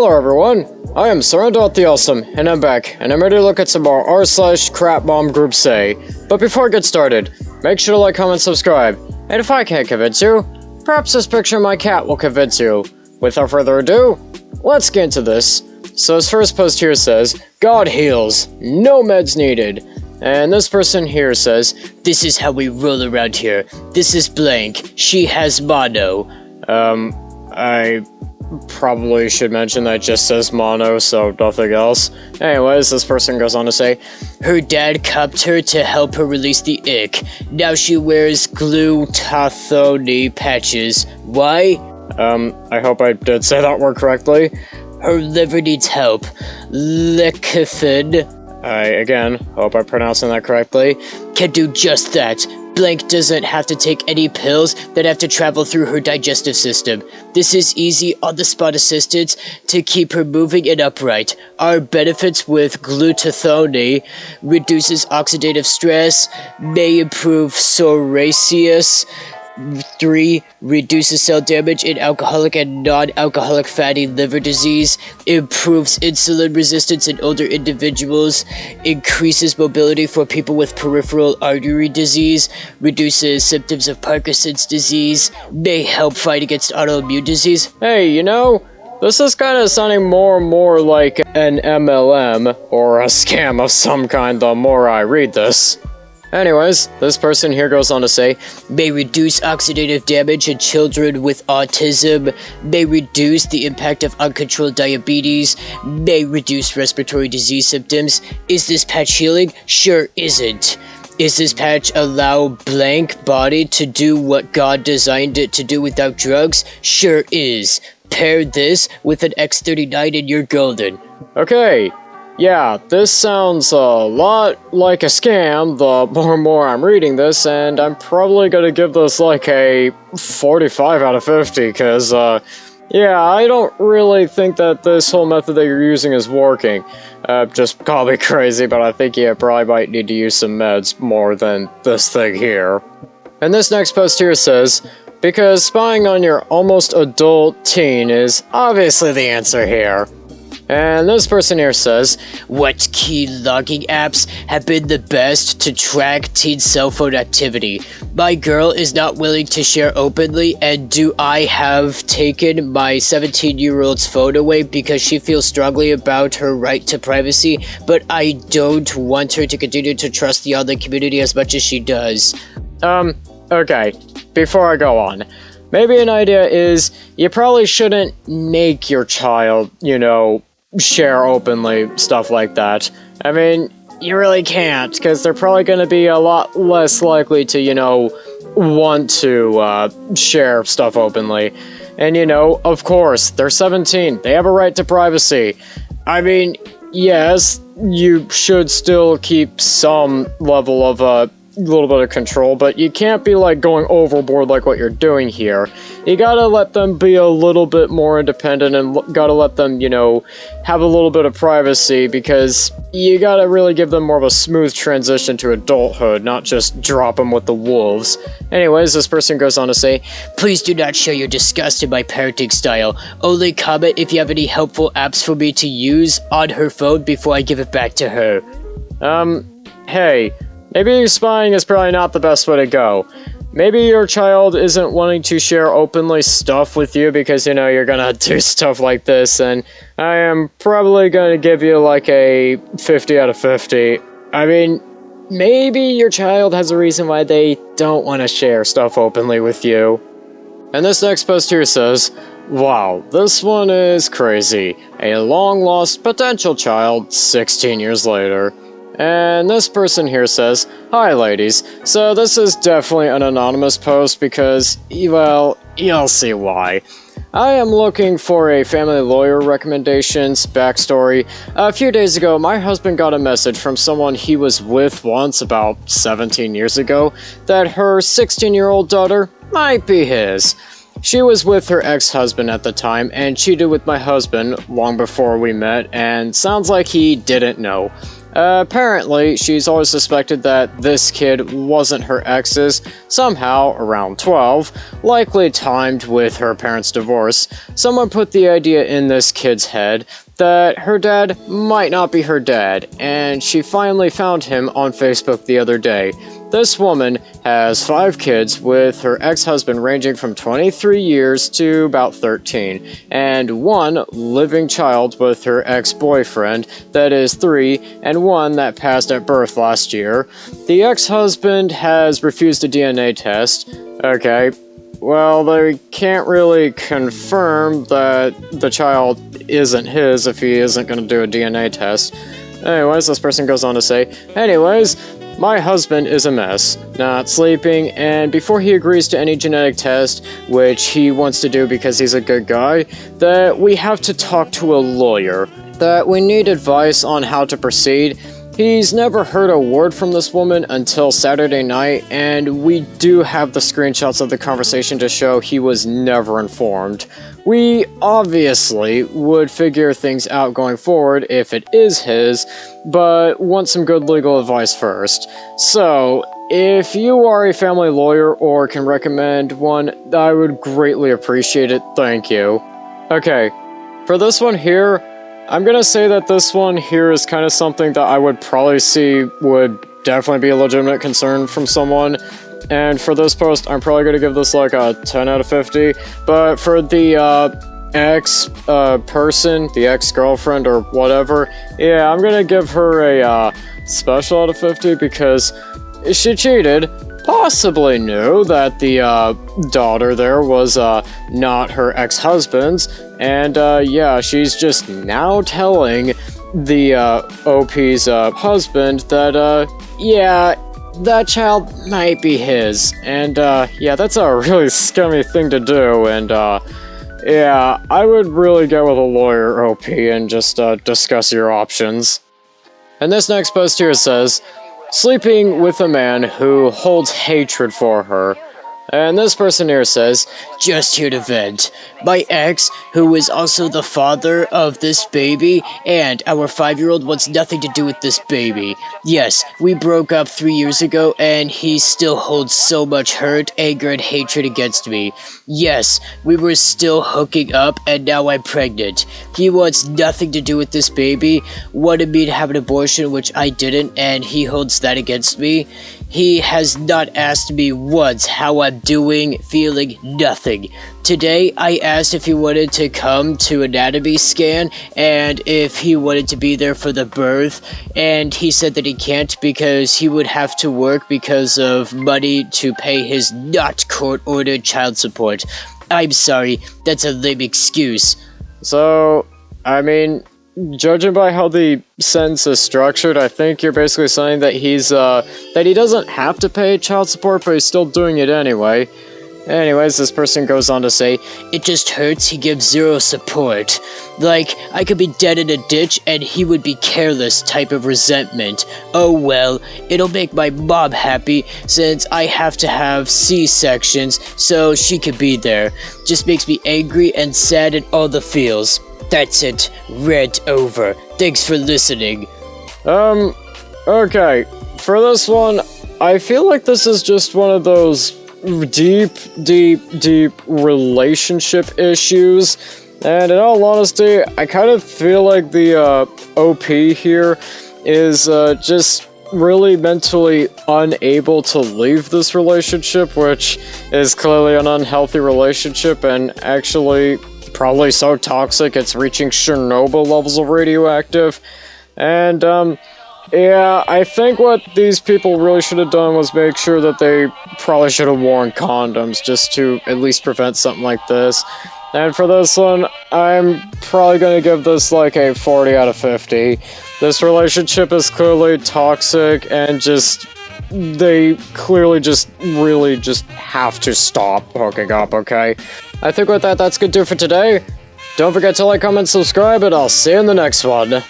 Hello everyone, I am Surrender the Awesome, and I'm back, and I'm ready to look at some more r/crapmomgroups.say. But before I get started, make sure to like, comment, subscribe, and if I can't convince you, perhaps this picture of my cat will convince you. Without further ado, let's get into this. So his first post here says, God heals, no meds needed. And this person here says, this is how we roll around here. This is blank, she has mono. I probably should mention that it just says mono, so nothing else. Anyways, this person goes on to say, her dad cupped her to help her release the ick. Now she wears glutathione patches. Why? I hope I did say that word correctly. Her liver needs help. Lecithin, I, again, hope I'm pronouncing that correctly, can do just that. Blank doesn't have to take any pills that have to travel through her digestive system. This is easy on-the-spot assistance to keep her moving and upright. Our benefits with glutathione reduces oxidative stress, may improve psoriasis. 3. Reduces cell damage in alcoholic and non-alcoholic fatty liver disease, improves insulin resistance in older individuals, increases mobility for people with peripheral artery disease, reduces symptoms of Parkinson's disease, may help fight against autoimmune disease. Hey, you know, this is kind of sounding more and more like an MLM or a scam of some kind the more I read this. Anyways, this person here goes on to say, may reduce oxidative damage in children with autism, may reduce the impact of uncontrolled diabetes, may reduce respiratory disease symptoms. Is this patch healing? Sure isn't. Is this patch allow blank body to do what God designed it to do without drugs? Sure is. Pair this with an X39 and you're golden. Okay. Yeah, this sounds a lot like a scam the more and more I'm reading this, and I'm probably gonna give this like a 45 out of 50, because, yeah, I don't really think that this whole method that you're using is working. Just call me crazy, but I think you probably might need to use some meds more than this thing here. And this next post here says, because spying on your almost adult teen is obviously the answer here. And this person here says, what key logging apps have been the best to track teen cell phone activity? My girl is not willing to share openly, and do I have taken my 17-year-old's phone away because she feels strongly about her right to privacy, but I don't want her to continue to trust the online community as much as she does. Okay, before I go on, maybe an idea is you probably shouldn't make your child, you know, share openly, stuff like that. I mean, you really can't, because they're probably going to be a lot less likely to, you know, want to share stuff openly. And, you know, of course, they're 17. They have a right to privacy. I mean, yes, you should still keep some level of little bit of control, but you can't be like going overboard like what you're doing here. You gotta let them be a little bit more independent, and gotta let them, you know, have a little bit of privacy, because you gotta really give them more of a smooth transition to adulthood, not just drop them with the wolves. Anyways, this person goes on to say, please do not show your disgust in my parenting style. Only comment if you have any helpful apps for me to use on her phone before I give it back to her. Hey, maybe spying is probably not the best way to go. Maybe your child isn't wanting to share openly stuff with you because, you know, you're gonna do stuff like this, and I am probably gonna give you like a 50 out of 50. I mean, maybe your child has a reason why they don't want to share stuff openly with you. And this next post here says, wow, this one is crazy. A long-lost potential child 16 years later. And this person here says, hi ladies, so this is definitely an anonymous post because, well, you'll see why. I am looking for a family lawyer recommendations. Backstory: a few days ago, my husband got a message from someone he was with once about 17 years ago that her 16-year-old daughter might be his. She was with her ex-husband at the time and cheated with my husband long before we met, and sounds like he didn't know. Apparently, she's always suspected that this kid wasn't her ex's, somehow around 12, likely timed with her parents' divorce. Someone put the idea in this kid's head that her dad might not be her dad, and she finally found him on Facebook the other day. This woman has 5 kids with her ex-husband ranging from 23 years to about 13, and 1 living child with her ex-boyfriend that is 3, and 1 that passed at birth last year. The ex-husband has refused a DNA test. Okay, well, they can't really confirm that the child isn't his if he isn't going to do a DNA test. Anyways, this person goes on to say, anyways, my husband is a mess, not sleeping, and before he agrees to any genetic test, which he wants to do because he's a good guy, that we have to talk to a lawyer, that we need advice on how to proceed. He's never heard a word from this woman until Saturday night, and we do have the screenshots of the conversation to show he was never informed. We obviously would figure things out going forward if it is his, but want some good legal advice first. So, if you are a family lawyer or can recommend one, I would greatly appreciate it. Thank you. Okay, for this one here, I'm gonna say that this one here is kind of something that I would probably see would definitely be a legitimate concern from someone. And for this post, I'm probably gonna give this like a 10 out of 50. But for the person, the ex-girlfriend or whatever, yeah, I'm gonna give her a special out of 50 because she cheated. Possibly knew that the daughter there was not her ex-husband's, and yeah, she's just now telling the OP's husband that yeah, that child might be his, and yeah, that's a really scummy thing to do, and yeah, I would really get with a lawyer, OP, and just discuss your options. And this next post here says, sleeping with a man who holds hatred for her. And this person here says, just here to vent. My ex, who is also the father of this baby, and our 5-year-old wants nothing to do with this baby. Yes, we broke up 3 years ago, and he still holds so much hurt, anger, and hatred against me. Yes, we were still hooking up, and now I'm pregnant. He wants nothing to do with this baby, wanted me to have an abortion, which I didn't, and he holds that against me. He has not asked me once how I'm doing, feeling, nothing. Today, I asked if he wanted to come to anatomy scan and if he wanted to be there for the birth, and he said that he can't because he would have to work because of money to pay his not court-ordered child support. I'm sorry, that's a lame excuse. So, I mean, judging by how the sentence is structured, I think you're basically saying that he's, that he doesn't have to pay child support, but he's still doing it anyway. Anyways, this person goes on to say, it just hurts he gives zero support. Like, I could be dead in a ditch and he would be careless type of resentment. Oh well, it'll make my mom happy since I have to have C-sections so she could be there. Just makes me angry and sad in all the feels. That's it. Rant over. Thanks for listening. Okay. For this one, I feel like this is just one of those deep relationship issues. And in all honesty, I kind of feel like the OP here is just really mentally unable to leave this relationship, which is clearly an unhealthy relationship and actually probably so toxic it's reaching Chernobyl levels of radioactive. And yeah, I think what these people really should have done was make sure that they probably should have worn condoms just to at least prevent something like this. And for this one, I'm probably going to give this like a 40 out of 50. This relationship is clearly toxic and just, they clearly just really just have to stop hooking up, okay? I think with that, that's good to do for today. Don't forget to like, comment, subscribe, and I'll see you in the next one.